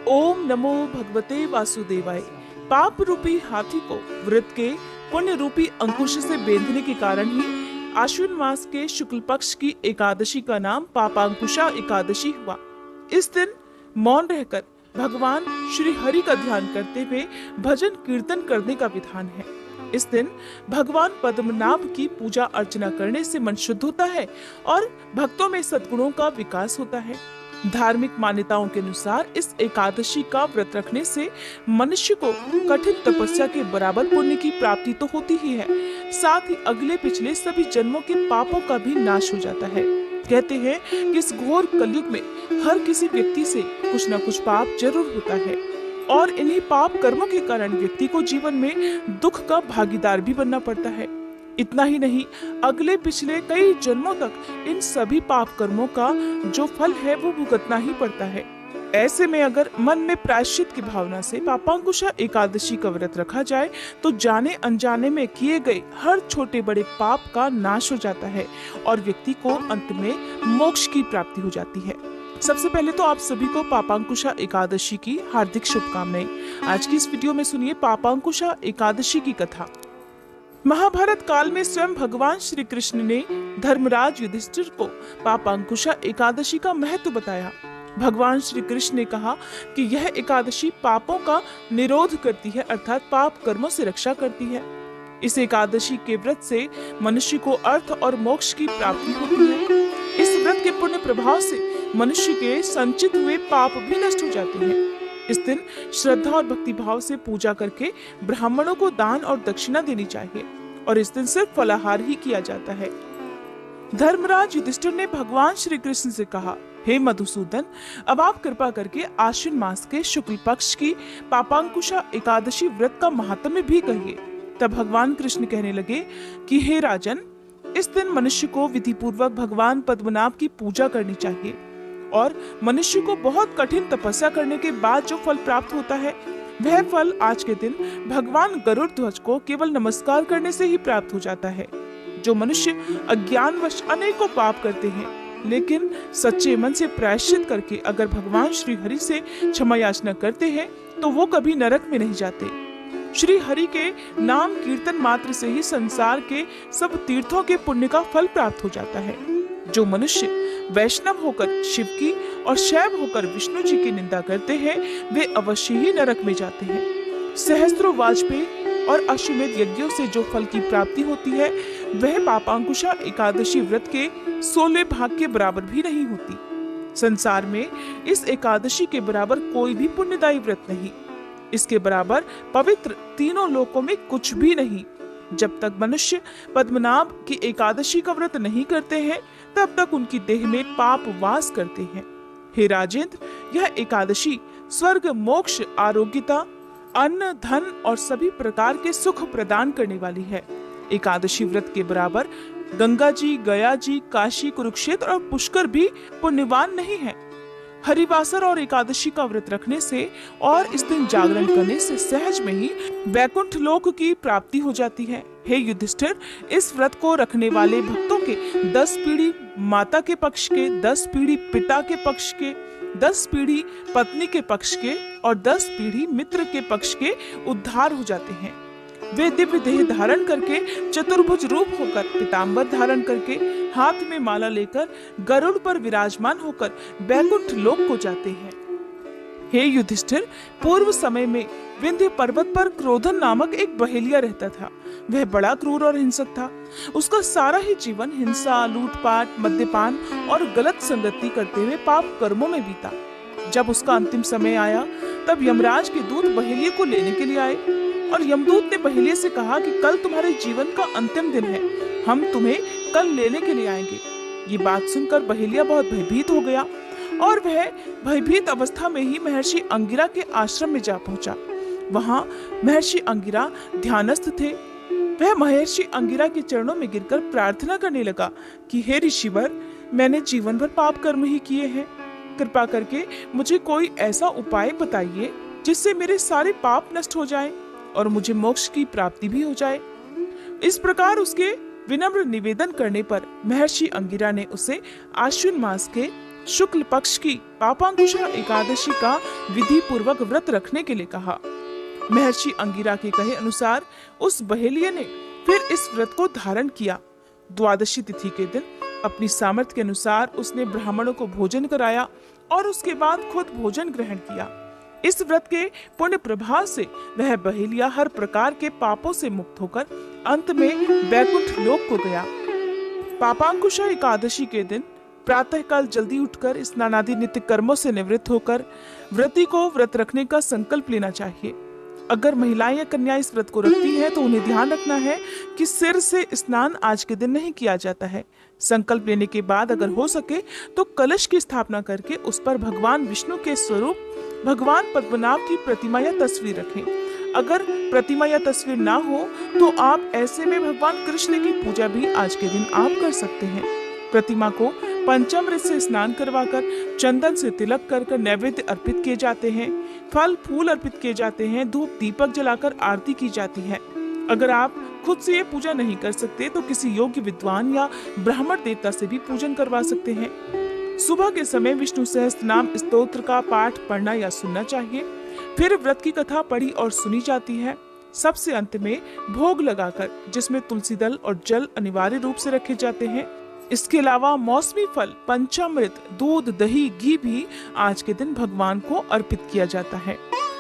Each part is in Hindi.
ओम नमो भगवते वासुदेवाय। पाप रूपी हाथी को व्रत के पुण्य रूपी अंकुश से बेंधने के कारण ही आश्विन मास के शुक्ल पक्ष की एकादशी का नाम पापांकुशा एकादशी हुआ। इस दिन मौन रहकर भगवान श्री हरि का ध्यान करते हुए भजन कीर्तन करने का विधान है। इस दिन भगवान पद्मनाभ की पूजा अर्चना करने से मन शुद्ध होता है और भक्तों में सद्गुणों का विकास होता है। धार्मिक मान्यताओं के अनुसार इस एकादशी का व्रत रखने से मनुष्य को कठिन तपस्या के बराबर पुण्य की प्राप्ति तो होती ही है, साथ ही अगले पिछले सभी जन्मों के पापों का भी नाश हो जाता है। कहते हैं कि इस घोर कलयुग में हर किसी व्यक्ति से कुछ न कुछ पाप जरूर होता है और इन्हीं पाप कर्मों के कारण व्यक्ति को जीवन में दुख का भागीदार भी बनना पड़ता है। इतना ही नहीं, अगले पिछले कई जन्मों तक इन सभी पाप कर्मों का जो फल है वो भुगतना ही पड़ता है। ऐसे में अगर मन में प्रायश्चित की भावना से पापांकुशा एकादशी का व्रत रखा जाए तो जाने अनजाने में किए गए हर छोटे बड़े पाप का नाश हो जाता है और व्यक्ति को अंत में मोक्ष की प्राप्ति हो जाती है। सबसे पहले तो आप सभी को पापांकुशा एकादशी की हार्दिक शुभकामनाएं। आज की इस वीडियो में सुनिए पापांकुशा एकादशी की कथा। महाभारत काल में स्वयं भगवान श्री कृष्ण ने धर्मराज युधिष्ठिर को पापांकुशा एकादशी का महत्व बताया। भगवान श्री कृष्ण ने कहा कि यह एकादशी पापों का निरोध करती है, अर्थात पाप कर्मों से रक्षा करती है। इस एकादशी के व्रत से मनुष्य को अर्थ और मोक्ष की प्राप्ति होती है। इस व्रत के पुण्य प्रभाव से मनुष्य के संचित हुए पाप भी नष्ट हो जाते हैं। इस दिन श्रद्धा और भक्ति भाव से पूजा करके ब्राह्मणों को दान और दक्षिणा देनी चाहिए और इस दिन सिर्फ फलाहार ही किया जाता है। धर्मराज युधिष्ठिर ने भगवान श्री कृष्ण से कहा, हे मधुसूदन, अब आप कृपा करके आश्विन मास के शुक्ल पक्ष की पापांकुशा एकादशी व्रत का महात्म्य भी कहिए। तब भगवान कृष्ण कहने लगे कि हे राजन, इस दिन मनुष्य को विधि पूर्वक भगवान पद्मनाभ की पूजा करनी चाहिए और मनुष्य को बहुत कठिन तपस्या करने के बाद जो फल प्राप्त होता है वह फल आज के दिन भगवान गरुड़ ध्वज को केवल नमस्कार करने से ही प्राप्त हो जाता है। जो मनुष्य अज्ञानवश अनेकों पाप करते हैं लेकिन सच्चे मन से प्रायश्चित करके अगर भगवान श्री हरि से क्षमा याचना करते हैं तो वो कभी नरक में नहीं जाते। श्री हरि के नाम कीर्तन मात्र से ही संसार के सब तीर्थों के पुण्य का फल प्राप्त हो जाता है। जो मनुष्य वैष्णव होकर शिव की और शैव होकर विष्णु जी की निंदा करते हैं वे अवश्य ही नरक में जाते हैं। सहस्त्रों वाजपेयी और अश्वमेध यज्ञों से जो फल की प्राप्ति होती है वह पापांकुशा एकादशी व्रत के 16 भाग के बराबर भी नहीं होती। संसार में इस एकादशी के बराबर कोई भी पुण्यदायी व्रत नहीं। इसके बराबर पवित्र तीनों लोकों में कुछ भी नहीं। जब तक मनुष्य पद्मनाभ की एकादशी का व्रत नहीं करते हैं तब तक उनकी देह में पाप वास करते हैं। हे राजेंद्र, यह एकादशी स्वर्ग, मोक्ष, आरोग्यता, अन्न, धन और सभी प्रकार के सुख प्रदान करने वाली है। एकादशी व्रत के बराबर गंगा जी, गया जी, काशी, कुरुक्षेत्र और पुष्कर भी पुण्यवान नहीं है। हरिवासर और एकादशी का व्रत रखने से और इस दिन जागरण करने से सहज में ही वैकुंठ लोक की प्राप्ति हो जाती है। हे युधिष्ठिर, इस व्रत को रखने वाले भक्तों के 10 पीढ़ी माता के पक्ष के, 10 पीढ़ी पिता के पक्ष के, 10 पीढ़ी पत्नी के पक्ष के और 10 पीढ़ी मित्र के पक्ष के उद्धार हो जाते हैं। वे दिव्य देह धारण करके, चतुर्भुज रूप होकर, पीतांबर धारण करके, हाथ में माला लेकर, गरुड़ पर विराजमान होकर वैकुंठ लोक को जाते हैं। हे युधिष्ठिर, पूर्व समय में विंध्य पर्वत पर क्रोधन नामक एक बहेलिया रहता था। वह बड़ा क्रूर और हिंसक था। उसका सारा ही जीवन हिंसा, लूटपाट, मद्यपान और गलत संगति करते हुए पाप कर्मों में बीता। जब उसका अंतिम समय आया तब यमराज के दूत बहेलिये को लेने के लिए आए और यमदूत ने बहेलिये से कहा कि कल तुम्हारे जीवन का अंतिम दिन है, हम तुम्हें कल लेने के लिए आएंगे। ये बात सुनकर बहेलिया बहुत भयभीत हो गया और वह भयभीत अवस्था में ही महर्षि अंगिरा के आश्रम में जा पहुंचा। वहां महर्षि अंगिरा ध्यानस्थ थे। वह महर्षि अंगिरा के चरणों में गिरकर प्रार्थना करने लगा कि हे ऋषिवर, मैंने जीवन भर पाप कर्म ही किए हैं। कृपा करके मुझे कोई ऐसा उपाय बताइए जिससे मेरे सारे पाप नष्ट हो जाएं और मुझे मोक्ष की प्राप्ति भी हो जाए। इस प्रकार उसके विनम्र निवेदन करने पर महर्षि अंगिरा ने उसे आश्विन मास के शुक्ल पक्ष की पापांकुशा एकादशी का विधि पूर्वक व्रत रखने के लिए कहा। महर्षि अंगिरा के कहे अनुसार उस बहेलिये ने फिर इस व्रत को धारण किया। द्वादशी तिथि के दिन अपनी सामर्थ्य के अनुसार उसने ब्राह्मणों को भोजन कराया और उसके बाद खुद भोजन ग्रहण किया। इस व्रत के पुण्य प्रभाव से वह बहेलिया हर प्रकार के पापों से मुक्त होकर अंत में वैकुंठ लोक को गया। पापांकुशा एकादशी के दिन प्रातःकाल जल्दी उठकर स्नान आदि नित्य कर्मों से निवृत्त होकर व्रती को व्रत रखने का संकल्प लेना चाहिए। अगर महिलाएं या कन्या इस व्रत को रखती हैं तो उन्हें ध्यान रखना है कि सिर से स्नान आज के दिन नहीं किया जाता है। संकल्प लेने के बाद अगर हो सके तो कलश की स्थापना करके उस पर भगवान विष्णु के स्वरूप भगवान पद्मनाभ की प्रतिमा या तस्वीर रखें। अगर प्रतिमा या तस्वीर ना हो तो आप ऐसे में भगवान कृष्ण की पूजा भी आज के दिन आप कर सकते हैं। प्रतिमा को पंचामृत से स्नान करवाकर चंदन से तिलक कर नैवेद्य अर्पित किए जाते हैं। फल फूल अर्पित किए जाते हैं। धूप दीपक जलाकर आरती की जाती है। अगर आप खुद से ये पूजा नहीं कर सकते तो किसी योग्य विद्वान या ब्राह्मण देवता से भी पूजन करवा सकते हैं। सुबह के समय विष्णु सहस्त्रनाम स्तोत्र का पाठ पढ़ना या सुनना चाहिए। फिर व्रत की कथा पढ़ी और सुनी जाती है। सबसे अंत में भोग लगाकर जिसमें तुलसी दल और जल अनिवार्य रूप से रखे जाते हैं। इसके अलावा मौसमी फल, पंचामृत, दूध, दही, घी भी आज के दिन भगवान को अर्पित किया जाता है।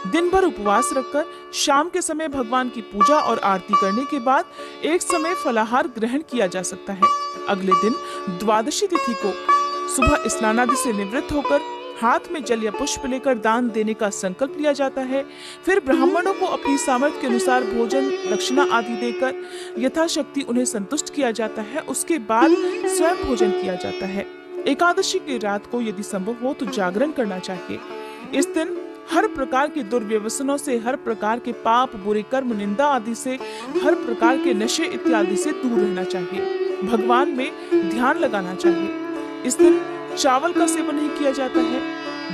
दिन भर उपवास रखकर शाम के समय भगवान की पूजा और आरती करने के बाद एक समय फलाहार ग्रहण किया जा सकता है। अगले दिन द्वादशी तिथि को सुबह स्नानादि से निवृत्त होकर हाथ में जल या पुष्प लेकर दान देने का संकल्प लिया जाता है। फिर ब्राह्मणों को अपनी सामर्थ्य के अनुसार भोजन, दक्षिणा आदि देकर यथाशक्ति उन्हें संतुष्ट किया जाता है। उसके बाद स्वयं भोजन किया जाता है। एकादशी की रात को यदि संभव हो तो जागरण करना चाहिए। इस दिन हर प्रकार के दुर्व्यसनों से, हर प्रकार के पाप, बुरे कर्म, निंदा आदि से, हर प्रकार के नशे इत्यादि से दूर रहना चाहिए। भगवान में ध्यान लगाना चाहिए। इस दिन चावल का सेवन नहीं किया जाता है।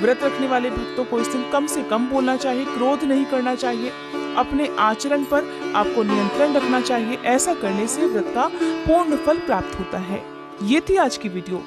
व्रत रखने वाले भक्तों को इस दिन कम से कम बोलना चाहिए, क्रोध नहीं करना चाहिए। अपने आचरण पर आपको नियंत्रण रखना चाहिए। ऐसा करने से व्रत का पूर्ण फल प्राप्त होता है। ये थी आज की वीडियो।